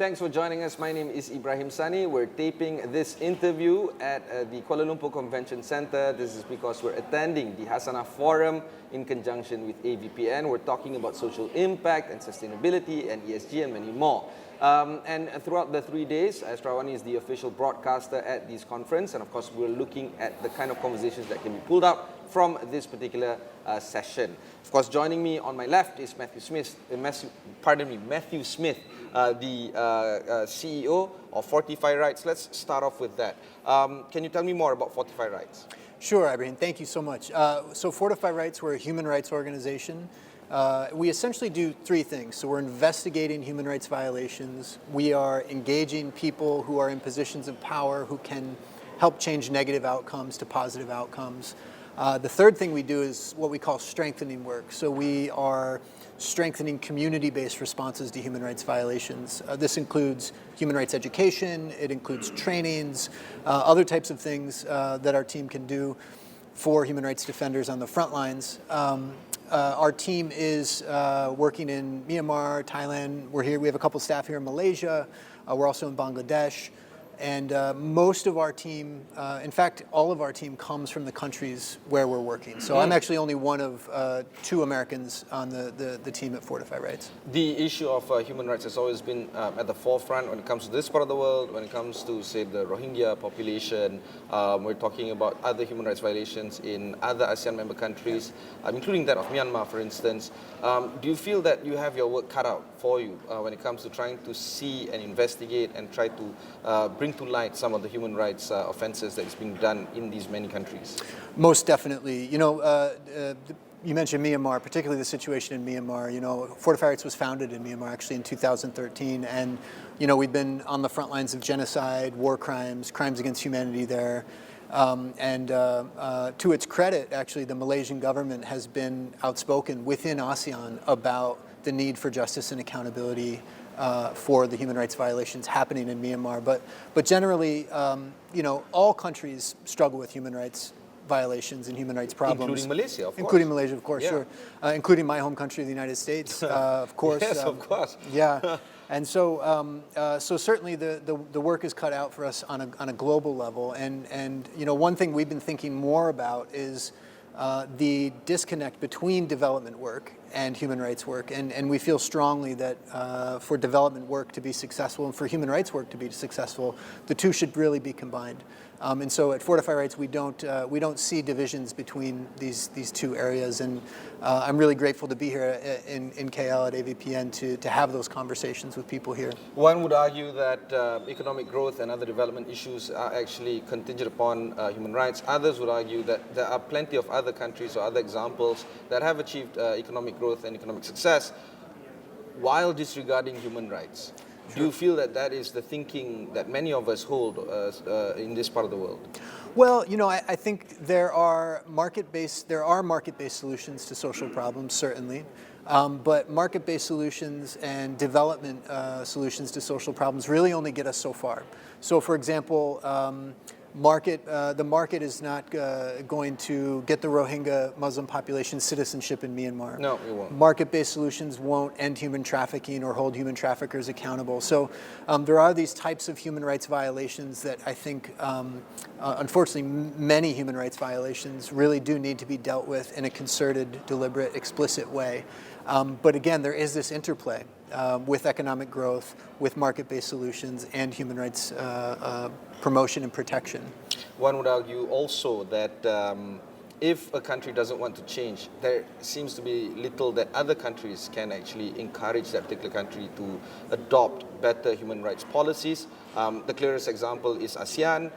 Thanks for joining us. My name is Ibrahim Sani. We're taping this interview at the Kuala Lumpur Convention Centre. This is because we're attending the Hasanah Forum in conjunction with AVPN. We're talking about social impact and sustainability and ESG and many more. And throughout the 3 days, Astro AWANI is the official broadcaster at this conference. And of course, we're looking at the kind of conversations that can be pulled out from this particular session. Of course, joining me on my left is Matthew Smith, the CEO of Fortify Rights. Let's start off with that. Can you tell me more about Fortify Rights? Sure, Ibrahim. Thank you so much. So Fortify Rights, we're a human rights organization. We essentially do three things. So we're investigating human rights violations. We are engaging people who are in positions of power who can help change negative outcomes to positive outcomes. The third thing we do is what we call strengthening work. So we are strengthening community-based responses to human rights violations. This includes human rights education, it includes trainings, other types of things that our team can do for human rights defenders on the front lines. Our team is working in Myanmar, Thailand. We're here. We have a couple staff here in Malaysia. We're also in Bangladesh. And most of our team, in fact, all of our team comes from the countries where we're working. So I'm actually only one of 2 Americans on the team at Fortify Rights. The issue of human rights has always been at the forefront when it comes to this part of the world, when it comes to, say, the Rohingya population. We're talking about other human rights violations in other ASEAN member countries, including that of Myanmar, for instance. Do you feel that you have your work cut out for you when it comes to trying to see and investigate and try to bring to light some of the human rights offenses that is being done in these many countries? Most definitely. You know, you mentioned Myanmar, particularly the situation in Myanmar. You know, Fortify Rights was founded in Myanmar actually in 2013, and you know we've been on the front lines of genocide, war crimes, crimes against humanity there. To its credit, actually, the Malaysian government has been outspoken within ASEAN about the need for justice and accountability for the human rights violations happening in Myanmar. But generally, you know, all countries struggle with human rights violations and human rites problems. Including Malaysia, of course. Including Malaysia, of course, yeah. Sure. Including my home country, the United States, of course. Yes, of course. Yeah. And so, so certainly the work is cut out for us on a global level. And you know, one thing we've been thinking more about is the disconnect between development work and human rights work. And we feel strongly that for development work to be successful and for human rights work to be successful, the two should really be combined. And so at Fortify Rights, we don't see divisions between these two areas. And I'm really grateful to be here in KL at AVPN to have those conversations with people here. One would argue that economic growth and other development issues are actually contingent upon human rights. Others would argue that there are plenty of other countries or other examples that have achieved economic growth and economic success while disregarding human rights. Sure. Do you feel that that is the thinking that many of us hold in this part of the world? Well, you know, I think there are market-based solutions to social problems, certainly. But market-based solutions and development solutions to social problems really only get us so far. So, for example, the market is not going to get the Rohingya Muslim population citizenship in Myanmar. No, it won't. Market-based solutions won't end human trafficking or hold human traffickers accountable. So there are these types of human rights violations that I think, unfortunately, many human rights violations really do need to be dealt with in a concerted, deliberate, explicit way. But again, there is this interplay with economic growth, with market-based solutions, and human rights promotion and protection. One would argue also that if a country doesn't want to change, there seems to be little that other countries can actually encourage that particular country to adopt better human rights policies. The clearest example is ASEAN.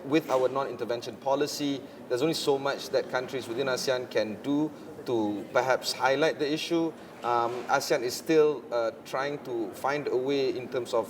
With our non-intervention policy, there's only so much that countries within ASEAN can do to perhaps highlight the issue. ASEAN is still trying to find a way in terms of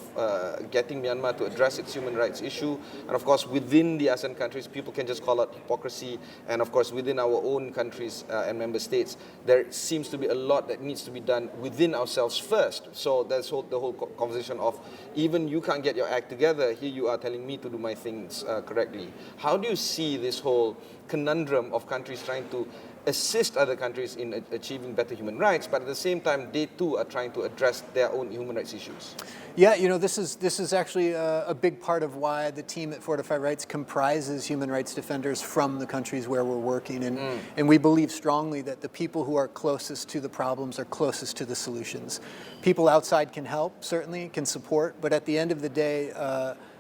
getting Myanmar to address its human rights issue. And of course, within the ASEAN countries, people can just call out hypocrisy. And of course, within our own countries and member states, there seems to be a lot that needs to be done within ourselves first. So that's the whole conversation of even you can't get your act together, here you are telling me to do my things correctly. How do you see this whole conundrum of countries trying to assist other countries in achieving better human rights, but at the same time, they too are trying to address their own human rights issues. Yeah, this is actually a big part of why the team at Fortify Rights comprises human rights defenders from the countries where we're working, and we believe strongly that the people who are closest to the problems are closest to the solutions. People outside can help, certainly, can support, but at the end of the day,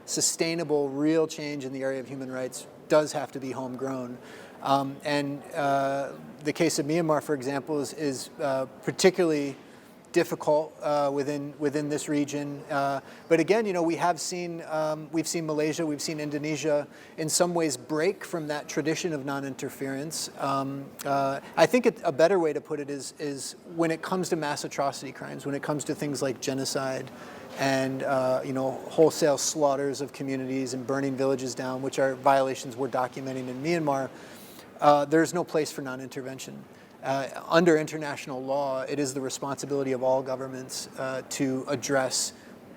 sustainable, real change in the area of human rights does have to be homegrown. The case of Myanmar, for example, is particularly difficult within this region. But again, we've seen Malaysia, we've seen Indonesia in some ways break from that tradition of non-interference. I think a better way to put it is when it comes to mass atrocity crimes, when it comes to things like genocide and wholesale slaughters of communities and burning villages down, which are violations we're documenting in Myanmar, there's no place for non-intervention. Under international law, it is the responsibility of all governments to address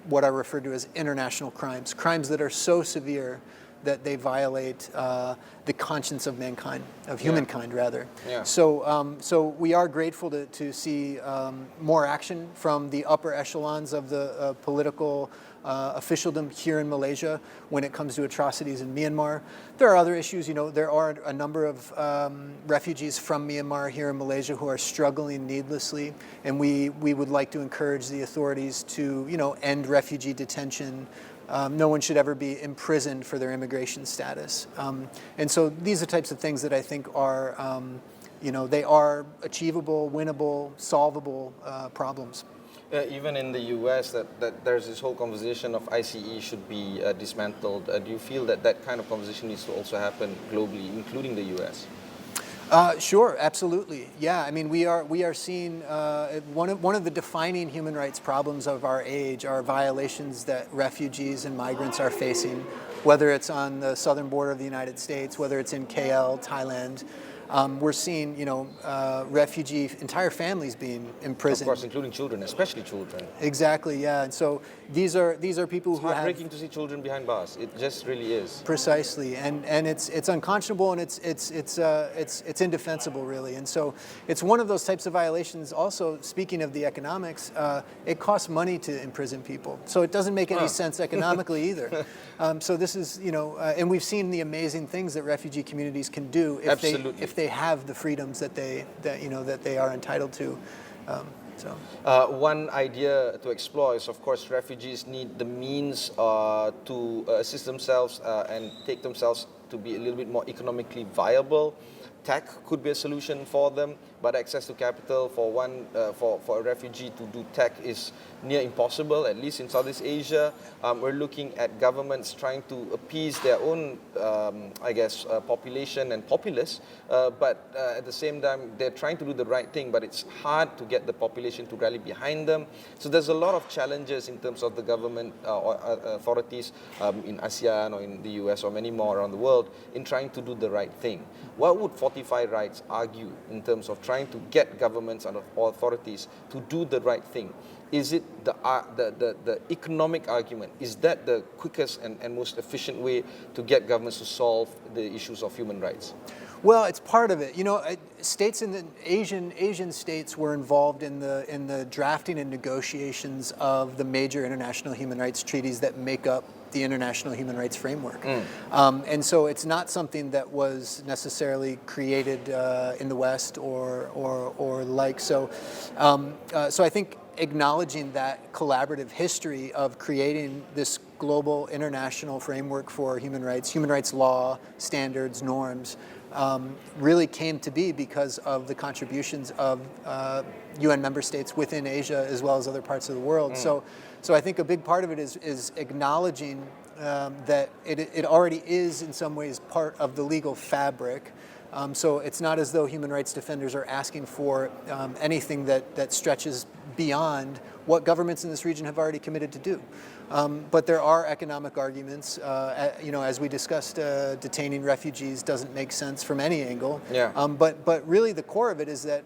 what are referred to as international crimes, crimes that are so severe that they violate the conscience of mankind, of humankind rather. Yeah. So we are grateful to see more action from the upper echelons of the political officialdom here in Malaysia when it comes to atrocities in Myanmar. There are other issues. There are a number of refugees from Myanmar here in Malaysia who are struggling needlessly, and we would like to encourage the authorities to end refugee detention. No one should ever be imprisoned for their immigration status. And so these are types of things that I think are, they are achievable, winnable, solvable problems. Even in the U.S., that there's this whole conversation of ICE should be dismantled. Do you feel that kind of conversation needs to also happen globally, including the U.S.? Sure, absolutely. Yeah, I mean, we are seeing one of the defining human rights problems of our age are violations that refugees and migrants are facing, whether it's on the southern border of the United States, whether it's in KL, Thailand. We're seeing, refugee entire families being imprisoned. Of course, including children, especially children. Exactly, yeah. And so these are people who have. It's heartbreaking to see children behind bars. It just really is. Precisely, and it's unconscionable and it's indefensible, really. And so it's one of those types of violations. Also, speaking of the economics, it costs money to imprison people, so it doesn't make any sense economically either. So this is, and we've seen the amazing things that refugee communities can do if they have the freedoms that they are entitled to. One idea to explore is, of course, refugees need the means to assist themselves and take themselves to be a little bit more economically viable. Tech could be a solution for them, but access to capital for a refugee to do tech is near impossible, at least in Southeast Asia. We're looking at governments trying to appease their own, population and populace, but at the same time, they're trying to do the right thing, but it's hard to get the population to rally behind them. So there's a lot of challenges in terms of the government or authorities in ASEAN or in the US or many more around the world in trying to do the right thing. What would Fortify Rights argue in terms of trying to get governments and authorities to do the right thing? Is it the economic argument? Is that the quickest and most efficient way to get governments to solve the issues of human rights? Well, it's part of it. States in the Asian states were involved in the drafting and negotiations of the major international human rights treaties that make up the international human rights framework. And so it's not something that was necessarily created in the West or like so. So I think acknowledging that collaborative history of creating this global international framework for human rights law, standards, norms, really came to be because of the contributions of UN member states within Asia as well as other parts of the world. So I think a big part of it is acknowledging that it already is in some ways part of the legal fabric. So it's not as though human rights defenders are asking for anything that stretches beyond what governments in this region have already committed to do. But there are economic arguments. As we discussed, detaining refugees doesn't make sense from any angle. Yeah. But really the core of it is that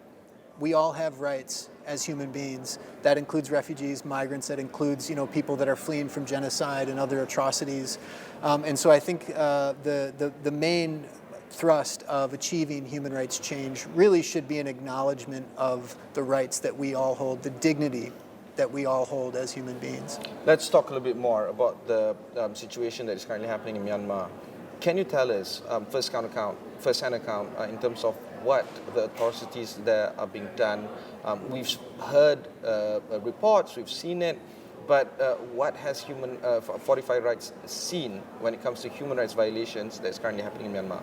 we all have rights as human beings. That includes refugees, migrants, that includes people that are fleeing from genocide and other atrocities. And so I think the main thrust of achieving human rights change really should be an acknowledgement of the rights that we all hold, the dignity that we all hold as human beings. Let's talk a little bit more about the situation that is currently happening in Myanmar. Can you tell us, first-hand account, in terms of what the atrocities there are being done? We've heard reports, we've seen it, but what has Fortify Rights seen when it comes to human rights violations that's currently happening in Myanmar?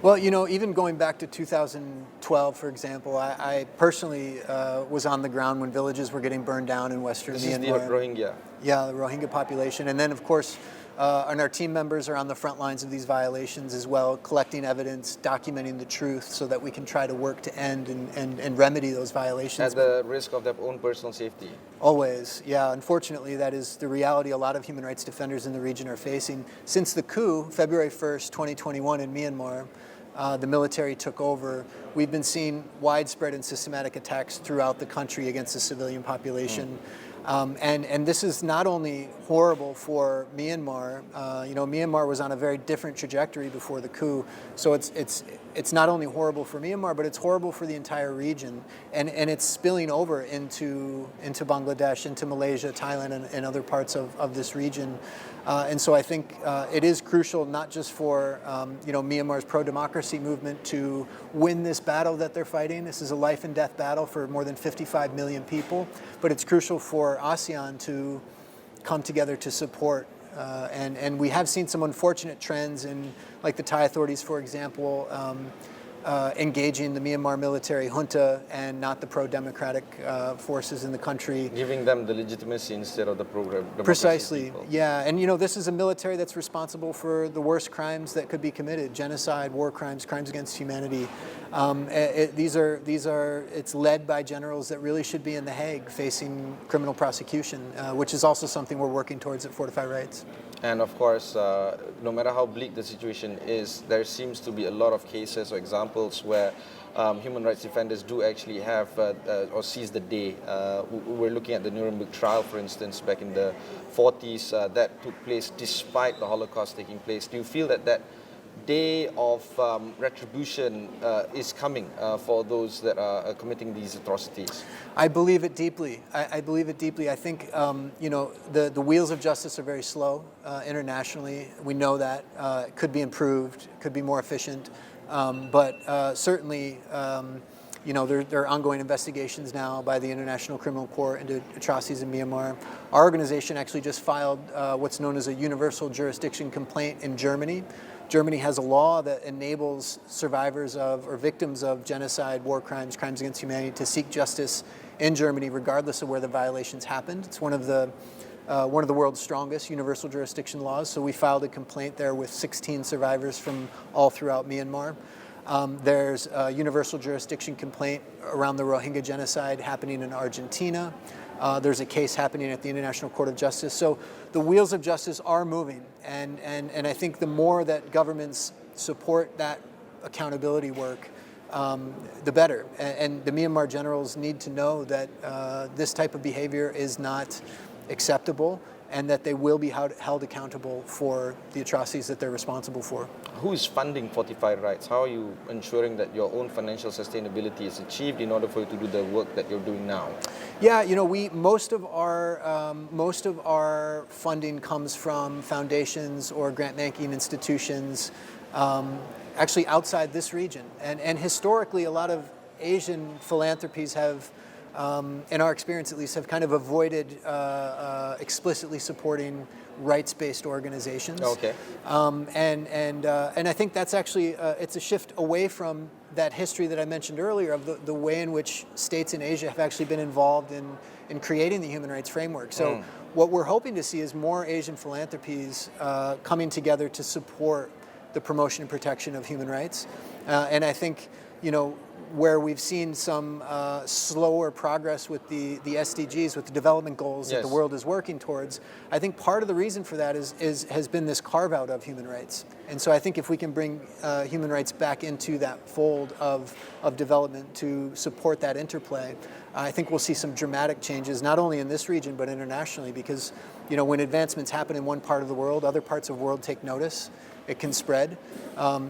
Well, even going back to 2012, for example, I personally was on the ground when villages were getting burned down in Western Myanmar. This is the Rohingya. Yeah, the Rohingya population. And then, of course, and our team members are on the front lines of these violations as well, collecting evidence, documenting the truth so that we can try to work to end and remedy those violations. At the risk of their own personal safety. Always, yeah. Unfortunately, that is the reality a lot of human rights defenders in the region are facing. Since the coup, February 1st, 2021 in Myanmar, the military took over. We've been seeing widespread and systematic attacks throughout the country against the civilian population. And this is not only horrible for Myanmar. Myanmar was on a very different trajectory before the coup. So it's not only horrible for Myanmar, but it's horrible for the entire region. And it's spilling over into Bangladesh, into Malaysia, Thailand, and other parts of this region. And so I think it is crucial not just for Myanmar's pro-democracy movement to win this battle that they're fighting. This is a life and death battle for more than 55 million people. But it's crucial for ASEAN to come together to support. And we have seen some unfortunate trends in, like the Thai authorities, for example, engaging the Myanmar military junta and not the pro-democratic forces in the country. Giving them the legitimacy instead of the democracy. Precisely, people. yeah. And this is a military that's responsible for the worst crimes that could be committed: genocide, war crimes, crimes against humanity. It's led by generals that really should be in The Hague facing criminal prosecution, which is also something we're working towards at Fortify Rights. And of course, no matter how bleak the situation is, there seems to be a lot of cases or examples where human rights defenders do actually have or seize the day. We're looking at the Nuremberg trial, for instance, back in the 40s, that took place despite the Holocaust taking place. Do you feel that day of retribution is coming for those that are committing these atrocities? I believe it deeply. I believe it deeply. I think the wheels of justice are very slow internationally. We know that. It could be improved, could be more efficient, but certainly there are ongoing investigations now by the International Criminal Court into atrocities in Myanmar. Our organization actually just filed what's known as a universal jurisdiction complaint in Germany. Germany has a law that enables survivors of or victims of genocide, war crimes, crimes against humanity to seek justice in Germany regardless of where the violations happened. It's one of the world's strongest universal jurisdiction laws. So we filed a complaint there with 16 survivors from all throughout Myanmar. There's a universal jurisdiction complaint around the Rohingya genocide happening in Argentina. There's a case happening at the International Court of Justice. So the wheels of justice are moving, and I think the more that governments support that accountability work, the better. And the Myanmar generals need to know that this type of behavior is not acceptable, and that they will be held accountable for the atrocities that they're responsible for. Who is funding Fortify Rights? How are you ensuring that your own financial sustainability is achieved in order for you to do the work that you're doing now? Yeah, most of our funding comes from foundations or grant-making institutions, actually outside this region. And historically, a lot of Asian philanthropies have, in our experience at least, have kind of avoided explicitly supporting rights-based organizations. Okay. And I think that's actually it's a shift away from that history that I mentioned earlier of the way in which states in Asia have actually been involved in creating the human rights framework. So what we're hoping to see is more Asian philanthropies coming together to support the promotion and protection of human rights. And I think, where we've seen some slower progress with the SDGs, with the development goals that the world is working towards, I think part of the reason for that has been this carve-out of human rights. And so I think if we can bring human rights back into that fold of development to support that interplay, I think we'll see some dramatic changes, not only in this region, but internationally, because when advancements happen in one part of the world, other parts of the world take notice. it can spread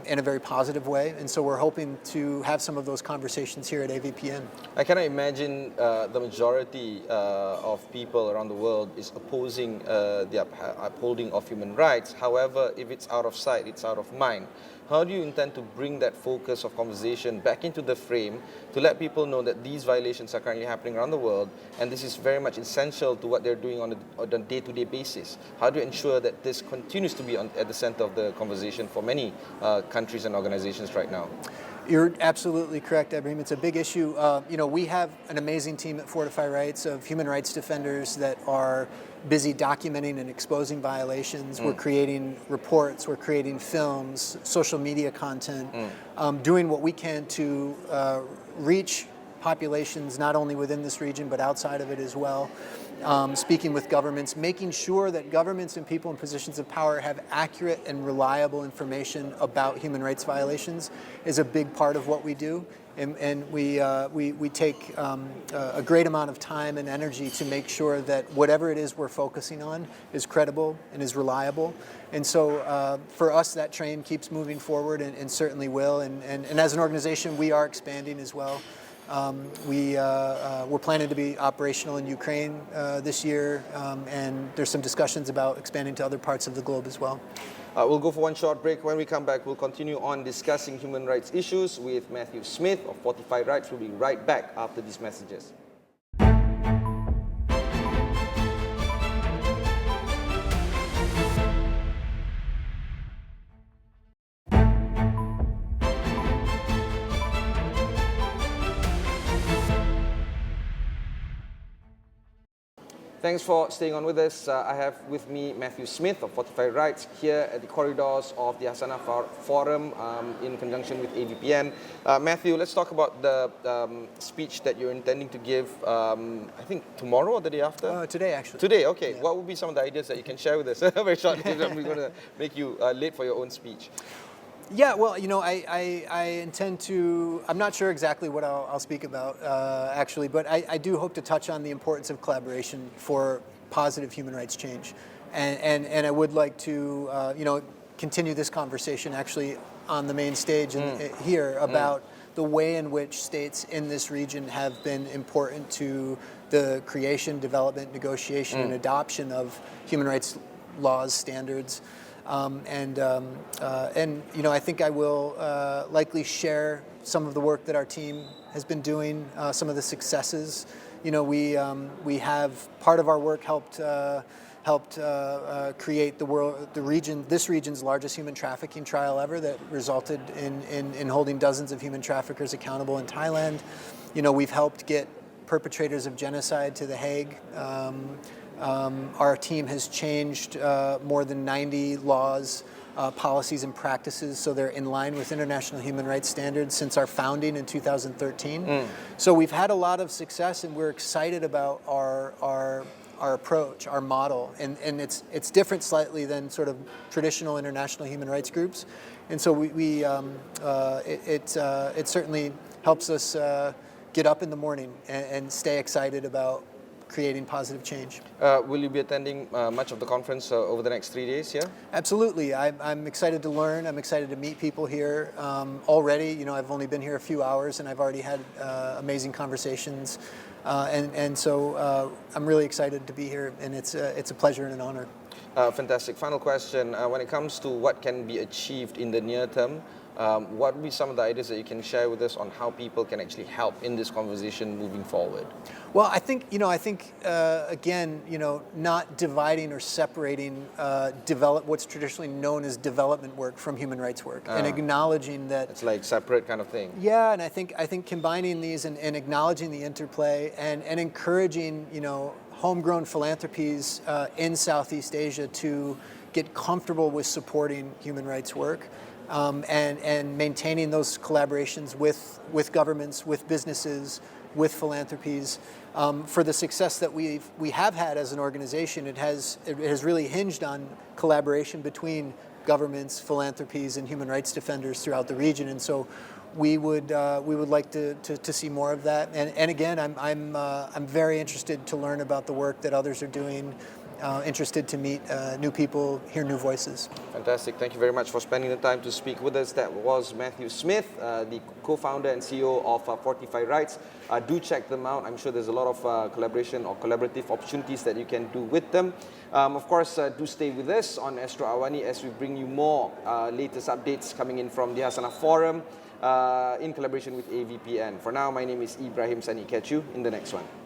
in a very positive way. And so we're hoping to have some of those conversations here at AVPN. I cannot imagine the majority of people around the world is opposing the upholding of human rights. However, if it's out of sight, it's out of mind. How do you intend to bring that focus of conversation back into the frame to let people know that these violations are currently happening around the world, and this is very much essential to what they're doing on a day-to-day basis? How do you ensure that this continues to be at the center of the conversation for many countries and organizations right now? You're absolutely correct, Ibrahim. It's a big issue. We have an amazing team at Fortify Rights of human rights defenders that are busy documenting and exposing violations. We're creating reports, we're creating films, social media content, doing what we can to reach populations not only within this region but outside of it as well. Speaking with governments, making sure that governments and people in positions of power have accurate and reliable information about human rights violations is a big part of what we do. And we take a great amount of time and energy to make sure that whatever it is we're focusing on is credible and is reliable. And so for us, that train keeps moving forward and certainly will. And as an organization, we are expanding as well. We're planning to be operational in Ukraine this year, and there's some discussions about expanding to other parts of the globe as well. We'll go for one short break. When we come back, we'll continue on discussing human rights issues with Matthew Smith of Fortify Rights. We'll be right back after these messages. Thanks for staying on with us. I have with me Matthew Smith of Fortify Rights here at the corridors of the Hasana Forum in conjunction with AVPN. Matthew, let's talk about the speech that you're intending to give, I think tomorrow or the day after? Today, actually. Today, okay. Yeah. What would be some of the ideas that you can share with us? Very shortly, we're going to make you late for your own speech. Yeah, well, I intend to, I'm not sure exactly what I'll speak about, actually, but I do hope to touch on the importance of collaboration for positive human rights change. And I would like to, continue this conversation actually on the main stage here about the way in which states in this region have been important to the creation, development, negotiation, and adoption of human rights laws, standards. I think I will likely share some of the work that our team has been doing, some of the successes. We have part of our work helped create this region's largest human trafficking trial ever that resulted in holding dozens of human traffickers accountable in Thailand. We've helped get perpetrators of genocide to The Hague. Our team has changed more than 90 laws, policies, and practices so they're in line with international human rights standards since our founding in 2013. So we've had a lot of success, and we're excited about our approach, our model, and it's different slightly than sort of traditional international human rights groups, and so it certainly helps us get up in the morning and stay excited about creating positive change. Will you be attending much of the conference over the next 3 days here? Absolutely. I'm excited to learn. I'm excited to meet people here. Already, I've only been here a few hours and I've already had amazing conversations. So I'm really excited to be here, and it's a pleasure and an honor. Fantastic. Final question. When it comes to what can be achieved in the near term, what would be some of the ideas that you can share with us on how people can actually help in this conversation moving forward? Well, I think again, not dividing or separating what's traditionally known as development work from human rights work, and acknowledging that it's like separate kind of thing. Yeah, and I think combining these and acknowledging the interplay and encouraging homegrown philanthropies in Southeast Asia to get comfortable with supporting human rights work. And maintaining those collaborations with governments, with businesses, with philanthropies. For the success that we have had as an organization, it has really hinged on collaboration between governments, philanthropies, and human rights defenders throughout the region. And so we would like to see more of that. And again, I'm very interested to learn about the work that others are doing interested to meet new people, hear new voices. Fantastic. Thank you very much for spending the time to speak with us. That was Matthew Smith, the co-founder and CEO of Fortify Rights. Do check them out. I'm sure there's a lot of collaboration or collaborative opportunities that you can do with them. Of course, do stay with us on Astro AWANI as we bring you more latest updates coming in from the Hasanah Forum in collaboration with AVPN. For now, my name is Ibrahim Sani. Catch you in the next one.